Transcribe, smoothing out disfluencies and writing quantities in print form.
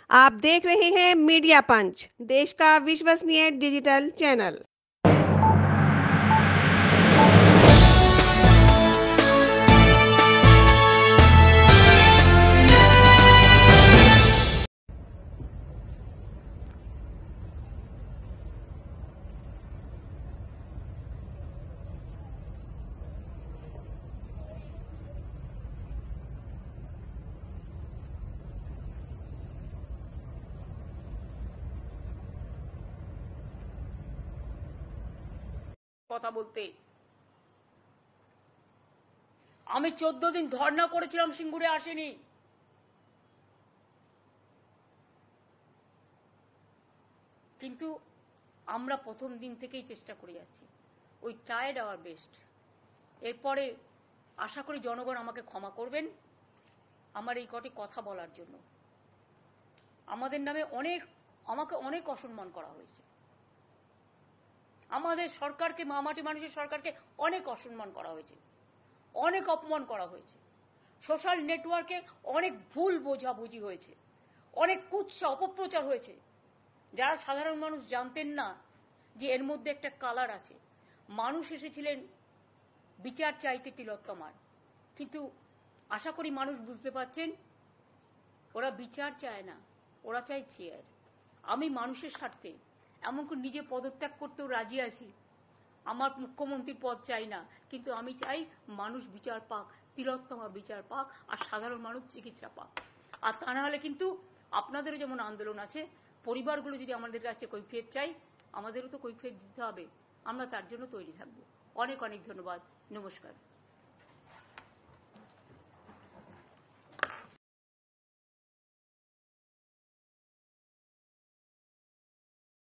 आप देख रहे हैं मीडिया पंच, देश का विश्वसनीय डिजिटल चैनल। কথা বলতে আমি 14 দিন ধর্ণা করেছিলাম, সিঙ্গুরে আসেনি। কিন্তু আমরা প্রথম দিন থেকেই চেষ্টা করে যাচ্ছি। We tried our best. এরপরে আশা করি জনগণ আমাকে ক্ষমা করবেন আমার এই কটি কথা বলার জন্য। আমাদের নামে আমাকে অনেক অসম্মান করা হয়েছে। আমাদের সরকারকে, মামাটি মানুষের সরকারকে অনেক অসম্মান করা হয়েছে, অনেক অপমান করা হয়েছে। সোশ্যাল নেটওয়ার্কে অনেক ভুল বোঝাবুঝি হয়েছে, অনেক কুৎসা অপপ্রচার হয়েছে, যারা সাধারণ মানুষ জানতেন না যে এর মধ্যে একটা কালার আছে। মানুষ এসেছিলেন বিচার চাইতে তিলোত্তমার, কিন্তু আশা করি মানুষ বুঝতে পারছেন ওরা বিচার চায় না, ওরা চায় চেয়ার। আমি মানুষের স্বার্থে এমনকি নিজে পদত্যাগ করতেও রাজি আছি। আমার মুখ্যমন্ত্রীর পদ চাই না, কিন্তু আমি চাই মানুষ বিচার পাক, তিলোত্তমা বিচার পাক, আর সাধারণ মানুষ চিকিৎসা পাক। আর তা না হলে কিন্তু আপনাদেরও যেমন আন্দোলন আছে, পরিবারগুলো যদি আমাদের কাছে কৈফিয়ত চাই, আমাদেরও তো কৈফিয়ত দিতে হবে। আমরা তার জন্য তৈরি থাকবো। অনেক অনেক ধন্যবাদ। নমস্কার।